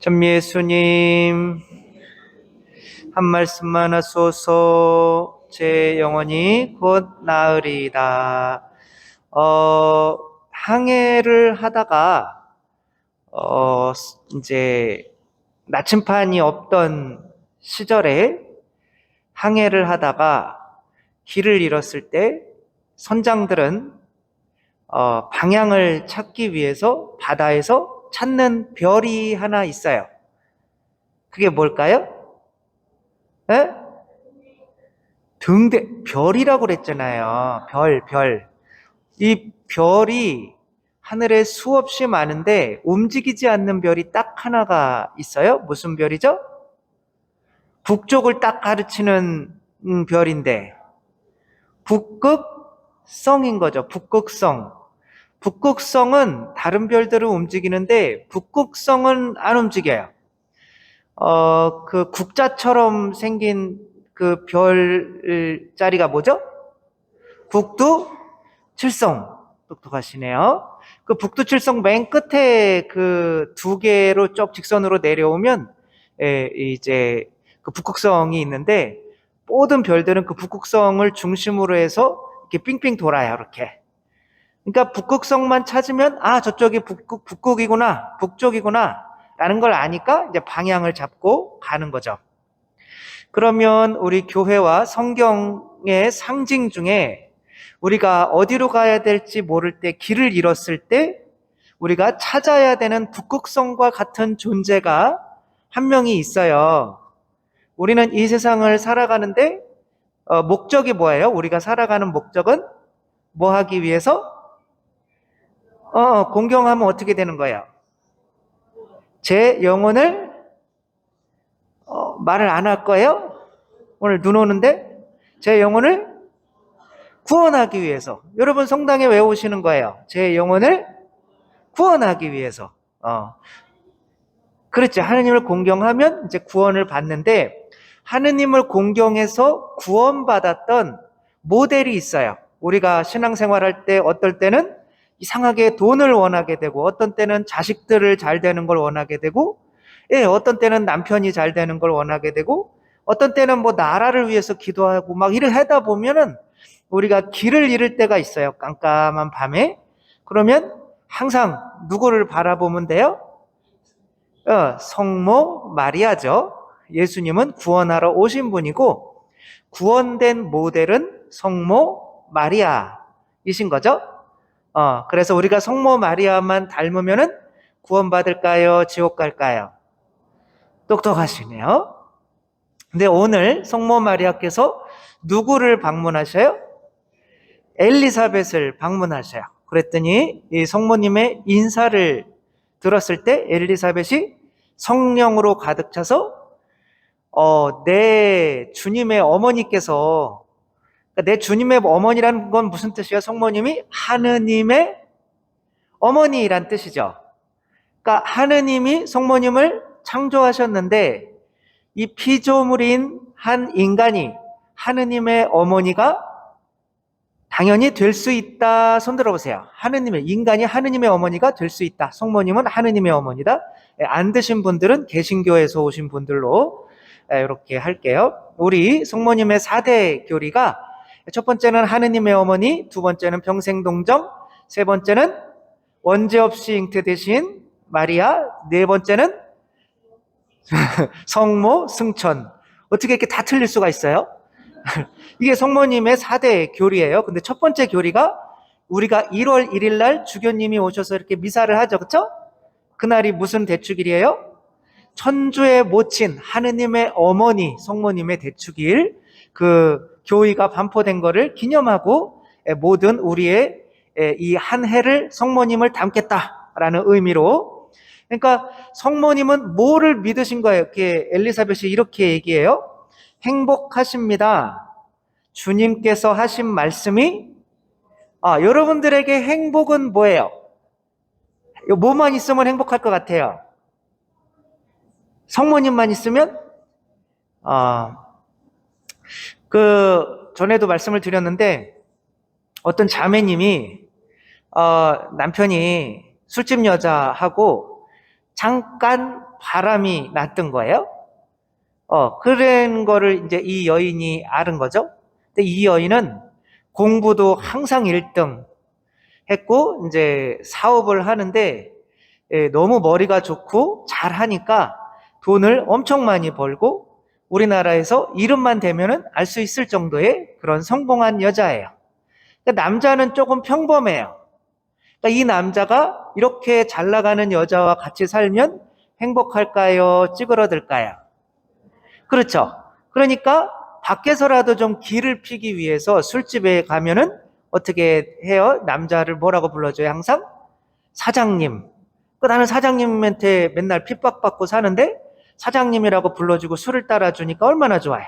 전미예수님, 한 말씀만 하소서. 제 영혼이 곧 나으리이다. 항해를 하다가 이제 나침판이 없던 시절에 항해를 하다가 길을 잃었을 때 선장들은 방향을 찾기 위해서 바다에서 찾는 별이 하나 있어요. 그게 뭘까요? 에? 별이라고 그랬잖아요. 별. 이 별이 하늘에 수없이 많은데 움직이지 않는 별이 딱 하나가 있어요. 무슨 별이죠? 북쪽을 딱 가르치는 별인데 북극성인 거죠. 북극성. 북극성은 다른 별들은 움직이는데 북극성은 안 움직여요. 그 국자처럼 생긴 그 별자리가 뭐죠? 북두칠성. 똑똑하시네요. 그 북두칠성 맨 끝에 그 두 개로 쭉 직선으로 내려오면 이제 그 북극성이 있는데 모든 별들은 그 북극성을 중심으로 해서 이렇게 빙빙 돌아요. 이렇게. 그러니까 북극성만 찾으면 저쪽이 북극이구나, 북쪽이구나 라는 걸 아니까 이제 방향을 잡고 가는 거죠. 그러면 우리 교회와 성경의 상징 중에 우리가 어디로 가야 될지 모를 때, 길을 잃었을 때 우리가 찾아야 되는 북극성과 같은 존재가 한 명이 있어요. 우리는 이 세상을 살아가는데 목적이 뭐예요? 우리가 살아가는 목적은 뭐 하기 위해서? 공경하면 어떻게 되는 거예요? 제 영혼을 말을 안 할 거예요? 오늘 눈 오는데 제 영혼을 구원하기 위해서. 여러분 성당에 왜 오시는 거예요? 제 영혼을 구원하기 위해서. 그렇죠. 하느님을 공경하면 이제 구원을 받는데 하느님을 공경해서 구원받았던 모델이 있어요. 우리가 신앙생활할 때 어떨 때는 이상하게 돈을 원하게 되고 어떤 때는 자식들을 잘 되는 걸 원하게 되고 어떤 때는 남편이 잘 되는 걸 원하게 되고 어떤 때는 뭐 나라를 위해서 기도하고 막 일을 하다 보면은 우리가 길을 잃을 때가 있어요. 깜깜한 밤에. 그러면 항상 누구를 바라보면 돼요? 성모 마리아죠. 예수님은 구원하러 오신 분이고 구원된 모델은 성모 마리아이신 거죠. 그래서 우리가 성모 마리아만 닮으면은 구원받을까요? 지옥 갈까요? 똑똑하시네요. 근데 오늘 성모 마리아께서 누구를 방문하셔요? 엘리사벳을 방문하셔요. 그랬더니 이 성모님의 인사를 들었을 때 엘리사벳이 성령으로 가득 차서 내 주님의 어머니께서, 그러니까 내 주님의 어머니라는 건 무슨 뜻이에요? 성모님이 하느님의 어머니란 뜻이죠. 그러니까 하느님이 성모님을 창조하셨는데 이 피조물인 한 인간이 하느님의 어머니가 당연히 될 수 있다. 손 들어보세요. 인간이 하느님의 어머니가 될 수 있다. 성모님은 하느님의 어머니다. 안 드신 분들은 개신교에서 오신 분들로 이렇게 할게요. 우리 성모님의 4대 교리가 첫 번째는 하느님의 어머니, 두 번째는 평생동정, 세 번째는 원죄 없이 잉태되신 마리아, 네 번째는 성모 승천. 어떻게 이렇게 다 틀릴 수가 있어요? 이게 성모님의 4대 교리예요. 근데 첫 번째 교리가 우리가 1월 1일 날 주교님이 오셔서 이렇게 미사를 하죠. 그렇죠? 그날이 무슨 대축일이에요? 천주의 모친 하느님의 어머니 성모님의 대축일, 그 교의가 반포된 거를 기념하고 모든 우리의 이 한 해를 성모님을 닮겠다라는 의미로. 그러니까 성모님은 뭐를 믿으신 거예요? 이렇게 엘리사벳이 이렇게 얘기해요. 행복하십니다. 주님께서 하신 말씀이 여러분들에게 행복은 뭐예요? 뭐만 있으면 행복할 것 같아요? 성모님만 있으면? 전에도 말씀을 드렸는데 어떤 자매님이 남편이 술집 여자하고 잠깐 바람이 났던 거예요. 그런 거를 이제 이 여인이 알은 거죠. 근데 이 여인은 공부도 항상 1등 했고, 이제 사업을 하는데, 너무 머리가 좋고 잘하니까 돈을 엄청 많이 벌고, 우리나라에서 이름만 대면은 알 수 있을 정도의 그런 성공한 여자예요. 그러니까 남자는 조금 평범해요. 그러니까 이 남자가 이렇게 잘 나가는 여자와 같이 살면 행복할까요? 찌그러들까요? 그렇죠. 그러니까 밖에서라도 좀 기를 피기 위해서 술집에 가면은 어떻게 해요? 남자를 뭐라고 불러줘요? 항상 사장님. 나는 사장님한테 맨날 핍박받고 사는데 사장님이라고 불러주고 술을 따라주니까 얼마나 좋아요.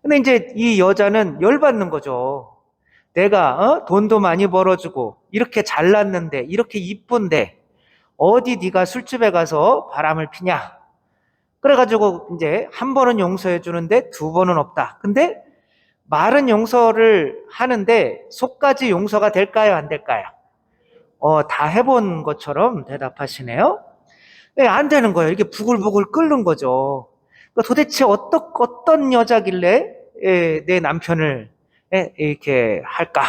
근데 이제 이 여자는 열받는 거죠. 내가 돈도 많이 벌어주고 이렇게 잘났는데 이렇게 이쁜데 어디 네가 술집에 가서 바람을 피냐. 그래가지고 이제 한 번은 용서해 주는데 두 번은 없다. 근데 말은 용서를 하는데 속까지 용서가 될까요? 안 될까요? 다 해본 것처럼 대답하시네요. 네, 안 되는 거예요. 이게 부글부글 끓는 거죠. 그러니까 도대체 어떤 여자길래 내 남편을 이렇게 할까?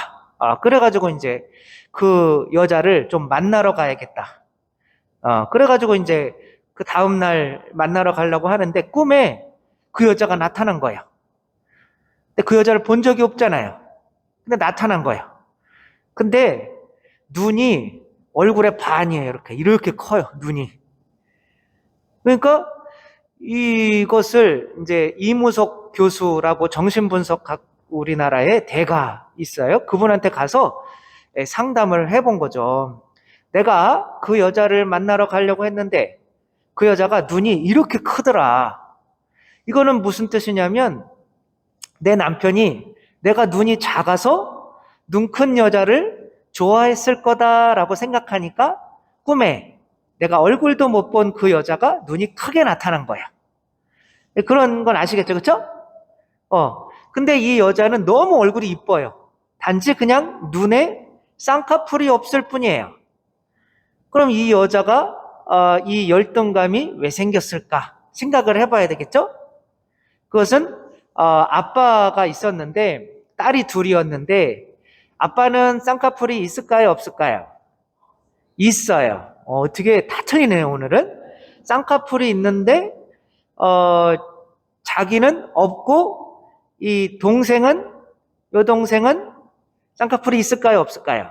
그래가지고 이제 그 여자를 좀 만나러 가야겠다. 그래가지고 이제 그 다음날 만나러 가려고 하는데 꿈에 그 여자가 나타난 거예요. 근데 그 여자를 본 적이 없잖아요. 근데 나타난 거예요. 근데 눈이 얼굴의 반이에요. 이렇게 커요. 눈이. 그러니까 이것을 이제 이무석 교수라고 정신분석학 우리나라에 대가 있어요. 그분한테 가서 상담을 해본 거죠. 내가 그 여자를 만나러 가려고 했는데 그 여자가 눈이 이렇게 크더라. 이거는 무슨 뜻이냐면 내 남편이 내가 눈이 작아서 눈 큰 여자를 좋아했을 거다라고 생각하니까 꿈에 내가 얼굴도 못 본 그 여자가 눈이 크게 나타난 거야. 그런 건 아시겠죠? 그렇죠? 근데 이 여자는 너무 얼굴이 이뻐요. 단지 그냥 눈에 쌍꺼풀이 없을 뿐이에요. 그럼 이 여자가 이 열등감이 왜 생겼을까 생각을 해봐야 되겠죠? 그것은 아빠가 있었는데 딸이 둘이었는데 아빠는 쌍꺼풀이 있을까요? 없을까요? 있어요. 어떻게 다 틀리네요, 오늘은. 쌍꺼풀이 있는데 자기는 없고 이 동생은 여동생은 쌍꺼풀이 있을까요? 없을까요?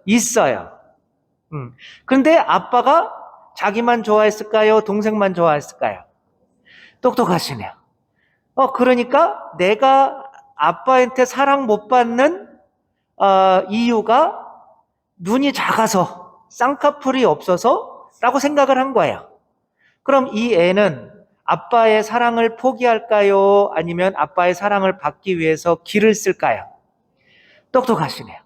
있어요. 그런데 아빠가 자기만 좋아했을까요? 동생만 좋아했을까요? 똑똑하시네요. 그러니까 내가 아빠한테 사랑 못 받는 이유가 눈이 작아서 쌍꺼풀이 없어서 라고 생각을 한 거예요. 그럼 이 애는 아빠의 사랑을 포기할까요? 아니면 아빠의 사랑을 받기 위해서 기를 쓸까요? 똑똑하시네요.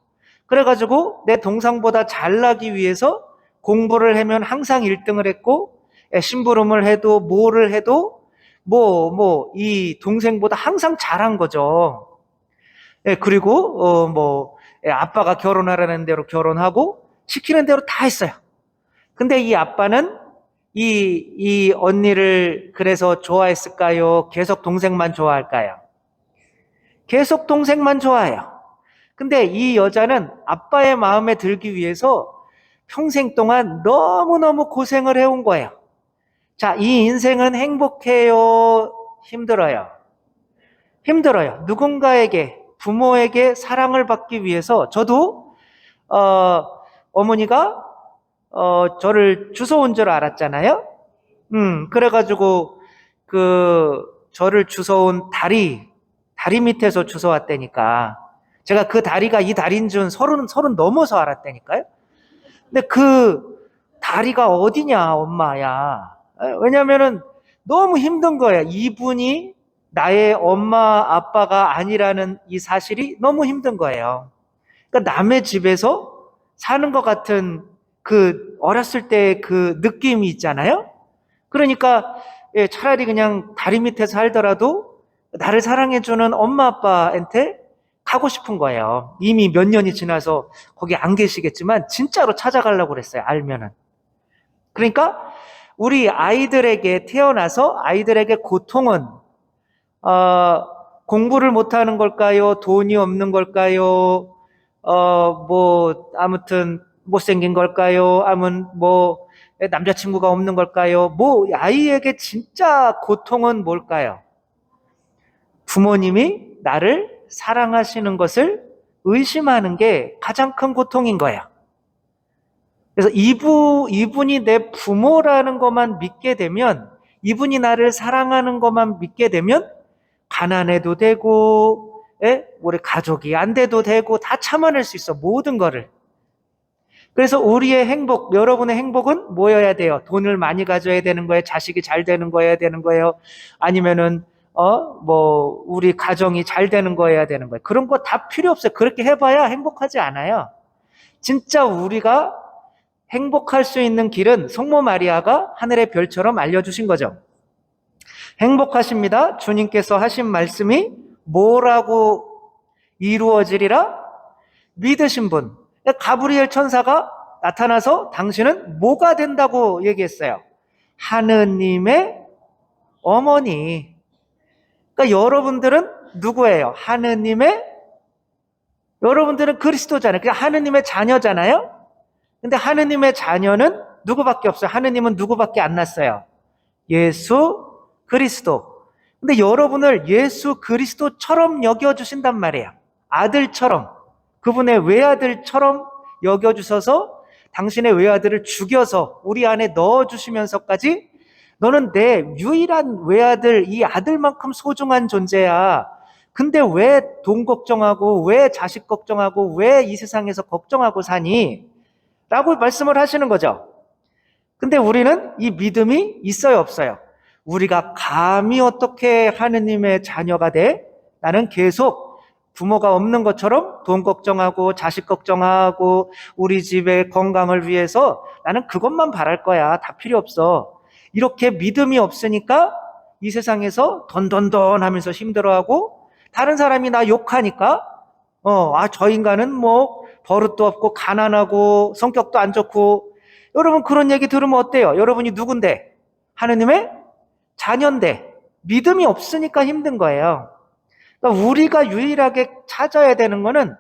그래가지고 내 동상보다 잘나기 위해서 공부를 하면 항상 1등을 했고 심부름을 해도 뭐를 해도 이 동생보다 항상 잘한 거죠. 그리고 아빠가 결혼하라는 대로 결혼하고 시키는 대로 다 했어요. 근데 이 아빠는 이 언니를 그래서 좋아했을까요? 계속 동생만 좋아할까요? 계속 동생만 좋아해요. 근데 이 여자는 아빠의 마음에 들기 위해서 평생 동안 너무너무 고생을 해온 거예요. 자, 이 인생은 행복해요? 힘들어요? 힘들어요. 누군가에게, 부모에게 사랑을 받기 위해서 저도 어머니가 저를 주워온 줄 알았잖아요. 그래가지고 저를 주워온 다리 밑에서 주워왔다니까. 제가 그 다리가 이 다리인 줄 서른 넘어서 알았다니까요. 근데 그 다리가 어디냐, 엄마야. 왜냐면은 너무 힘든 거야. 이분이 나의 엄마, 아빠가 아니라는 이 사실이 너무 힘든 거예요. 그러니까 남의 집에서 사는 것 같은 그 어렸을 때 그 느낌이 있잖아요. 그러니까 차라리 그냥 다리 밑에 살더라도 나를 사랑해주는 엄마, 아빠한테 가고 싶은 거예요. 이미 몇 년이 지나서 거기 안 계시겠지만 진짜로 찾아가려고 그랬어요. 알면은. 그러니까 우리 아이들에게 태어나서 아이들에게 고통은 공부를 못하는 걸까요? 돈이 없는 걸까요? 아무튼 못생긴 걸까요? 아니면 남자친구가 없는 걸까요? 아이에게 진짜 고통은 뭘까요? 부모님이 나를 사랑하시는 것을 의심하는 게 가장 큰 고통인 거예요. 그래서 이분이 내 부모라는 것만 믿게 되면, 이분이 나를 사랑하는 것만 믿게 되면, 가난해도 되고, 우리 가족이 안 돼도 되고, 다 참아낼 수 있어. 모든 거를. 그래서 우리의 행복, 여러분의 행복은 뭐여야 돼요? 돈을 많이 가져야 되는 거예요? 자식이 잘 되는 거여야 되는 거예요? 아니면은, 우리 가정이 잘 되는 거여야 되는 거예요? 그런 거 다 필요 없어요. 그렇게 해봐야 행복하지 않아요. 진짜 우리가 행복할 수 있는 길은 성모 마리아가 하늘의 별처럼 알려주신 거죠. 행복하십니다. 주님께서 하신 말씀이 뭐라고 이루어지리라? 믿으신 분. 가브리엘 천사가 나타나서 당신은 뭐가 된다고 얘기했어요? 하느님의 어머니. 그러니까 여러분들은 누구예요? 여러분들은 그리스도잖아요. 그러니까 하느님의 자녀잖아요. 근데 하느님의 자녀는 누구밖에 없어요? 하느님은 누구밖에 안 낳았어요? 예수 그리스도. 근데 여러분을 예수 그리스도처럼 여겨주신단 말이에요. 아들처럼, 그분의 외아들처럼 여겨주셔서 당신의 외아들을 죽여서 우리 안에 넣어주시면서까지 너는 내 유일한 외아들, 이 아들만큼 소중한 존재야. 근데 왜 돈 걱정하고, 왜 자식 걱정하고, 왜 이 세상에서 걱정하고 사니? 라고 말씀을 하시는 거죠. 근데 우리는 이 믿음이 있어요, 없어요? 우리가 감히 어떻게 하느님의 자녀가 돼? 나는 계속 부모가 없는 것처럼 돈 걱정하고 자식 걱정하고 우리 집의 건강을 위해서 나는 그것만 바랄 거야. 다 필요 없어. 이렇게 믿음이 없으니까 이 세상에서 던던던 하면서 힘들어하고 다른 사람이 나 욕하니까 저 인간은 버릇도 없고 가난하고 성격도 안 좋고. 여러분 그런 얘기 들으면 어때요? 여러분이 누군데? 하느님의 자녀인데 믿음이 없으니까 힘든 거예요. 그러니까 우리가 유일하게 찾아야 되는 거는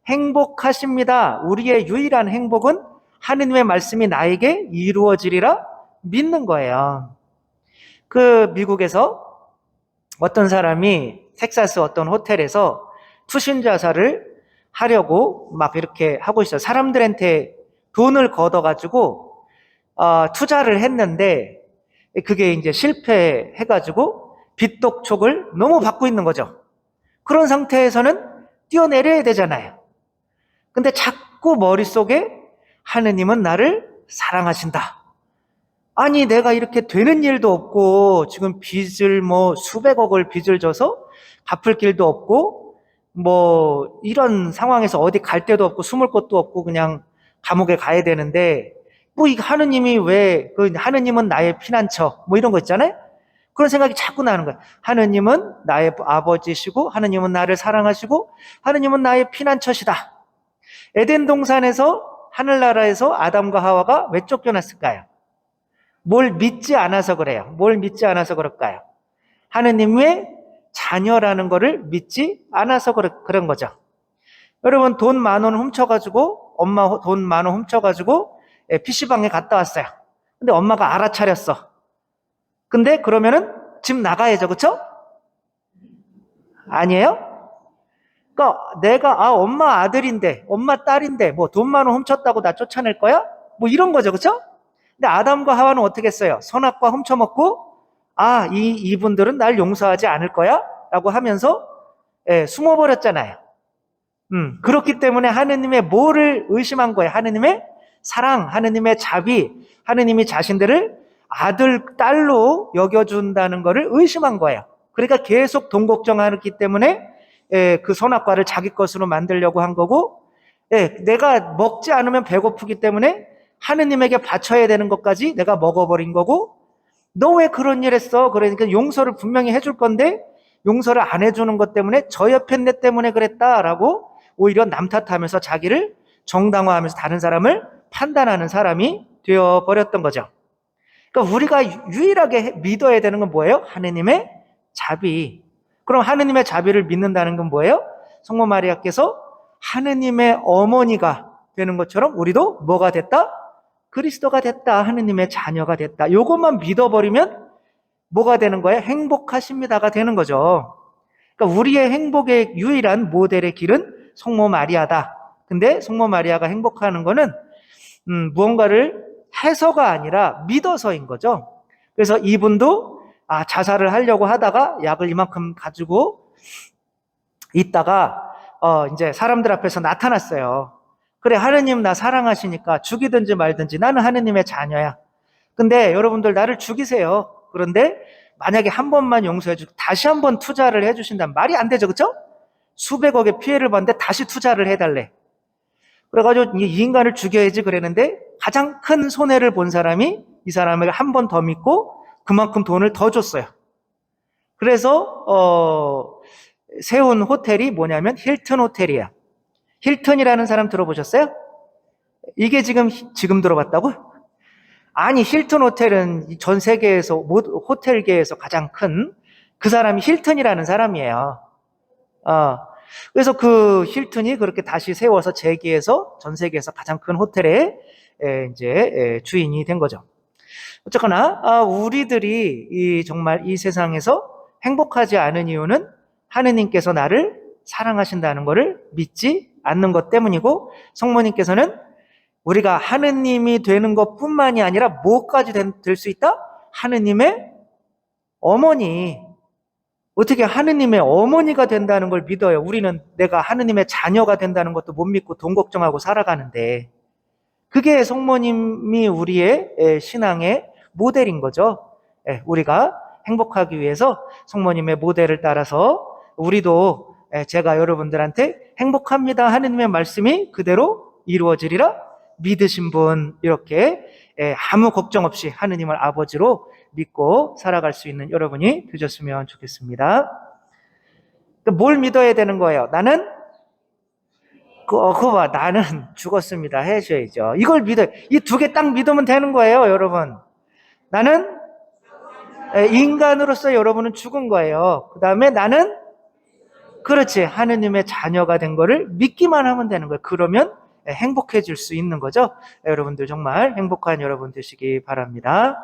행복하십니다. 우리의 유일한 행복은 하느님의 말씀이 나에게 이루어지리라 믿는 거예요. 미국에서 어떤 사람이 텍사스 어떤 호텔에서 투신 자살을 하려고 막 이렇게 하고 있어요. 사람들한테 돈을 걷어가지고 투자를 했는데 그게 이제 실패해가지고 빚독촉을 너무 받고 있는 거죠. 그런 상태에서는 뛰어내려야 되잖아요. 근데 자꾸 머릿속에 하느님은 나를 사랑하신다. 아니 내가 이렇게 되는 일도 없고 지금 빚을 수백억을 빚을 져서 갚을 길도 없고 이런 상황에서 어디 갈 데도 없고 숨을 곳도 없고 그냥 감옥에 가야 되는데 이 하느님이 하느님은 나의 피난처 이런 거 있잖아요. 그런 생각이 자꾸 나는 거예요. 하느님은 나의 아버지시고 하느님은 나를 사랑하시고 하느님은 나의 피난처시다. 에덴 동산에서 하늘나라에서 아담과 하와가 왜 쫓겨났을까요? 뭘 믿지 않아서 그래요. 뭘 믿지 않아서 그럴까요? 하느님의 자녀라는 거를 믿지 않아서 그런 거죠. 여러분 돈 10,000원 훔쳐가지고 엄마 돈 10,000원 훔쳐가지고 PC방에 갔다 왔어요. 근데 엄마가 알아차렸어. 근데 그러면은 집 나가야죠. 그쵸? 아니에요? 그러니까 내가 엄마 아들인데 엄마 딸인데 돈 10,000원 훔쳤다고 나 쫓아낼 거야? 이런 거죠. 그쵸? 근데 아담과 하와는 어떻게 했어요? 선악과 훔쳐먹고 이분들은 날 용서하지 않을 거야? 라고 하면서 숨어버렸잖아요. 그렇기 때문에 하느님의 뭐를 의심한 거예요? 하느님의 사랑, 하느님의 자비, 하느님이 자신들을 아들, 딸로 여겨준다는 것을 의심한 거예요. 그러니까 계속 돈 걱정하기 때문에 그 선악과를 자기 것으로 만들려고 한 거고, 내가 먹지 않으면 배고프기 때문에 하느님에게 바쳐야 되는 것까지 내가 먹어버린 거고, 너 왜 그런 일 했어? 그러니까 용서를 분명히 해줄 건데 용서를 안 해주는 것 때문에 저 옆에 내 때문에 그랬다라고 오히려 남 탓하면서 자기를 정당화하면서 다른 사람을 판단하는 사람이 되어버렸던 거죠. 그러니까 우리가 유일하게 믿어야 되는 건 뭐예요? 하느님의 자비. 그럼 하느님의 자비를 믿는다는 건 뭐예요? 성모 마리아께서 하느님의 어머니가 되는 것처럼 우리도 뭐가 됐다? 그리스도가 됐다. 하느님의 자녀가 됐다. 요것만 믿어버리면 뭐가 되는 거예요? 행복하십니다가 되는 거죠. 그러니까 우리의 행복의 유일한 모델의 길은 성모 마리아다. 근데 성모 마리아가 행복하는 거는 무언가를 해서가 아니라 믿어서인 거죠. 그래서 이분도 자살을 하려고 하다가 약을 이만큼 가지고 있다가 이제 사람들 앞에서 나타났어요. 그래, 하느님 나 사랑하시니까 죽이든지 말든지 나는 하느님의 자녀야. 근데 여러분들 나를 죽이세요. 그런데 만약에 한 번만 용서해주고 다시 한 번 투자를 해주신다면 말이 안 되죠. 그렇죠? 수백억의 피해를 봤는데 다시 투자를 해달래. 그래가지고 이 인간을 죽여야지 그랬는데 가장 큰 손해를 본 사람이 이 사람을 한 번 더 믿고 그만큼 돈을 더 줬어요. 그래서 세운 호텔이 뭐냐면 힐튼 호텔이야. 힐튼이라는 사람 들어보셨어요? 이게 지금 들어봤다고? 아니, 힐튼 호텔은 전 세계에서 호텔계에서 가장 큰 그 사람이 힐튼이라는 사람이에요. 그래서 그 힐튼이 그렇게 다시 세워서 재기해서 전 세계에서 가장 큰 호텔의 이제 주인이 된 거죠. 어쨌거나 우리들이 정말 이 세상에서 행복하지 않은 이유는 하느님께서 나를 사랑하신다는 것을 믿지 않는 것 때문이고, 성모님께서는 우리가 하느님이 되는 것뿐만이 아니라 뭐까지 될 수 있다? 하느님의 어머니. 어떻게 하느님의 어머니가 된다는 걸 믿어요? 우리는 내가 하느님의 자녀가 된다는 것도 못 믿고 돈 걱정하고 살아가는데, 그게 성모님이 우리의 신앙의 모델인 거죠. 우리가 행복하기 위해서 성모님의 모델을 따라서 우리도 제가 여러분들한테 행복합니다 하느님의 말씀이 그대로 이루어지리라 믿으신 분, 이렇게 아무 걱정 없이 하느님을 아버지로 믿고 살아갈 수 있는 여러분이 되셨으면 좋겠습니다. 뭘 믿어야 되는 거예요? 나는 그거 봐, 나는 죽었습니다 해줘야죠. 이걸 믿어요. 이 두 개 딱 믿으면 되는 거예요, 여러분. 나는 인간으로서 여러분은 죽은 거예요. 그 다음에 나는 그렇지, 하느님의 자녀가 된 거를 믿기만 하면 되는 거예요. 그러면 행복해질 수 있는 거죠. 여러분들 정말 행복한 여러분 되시기 바랍니다.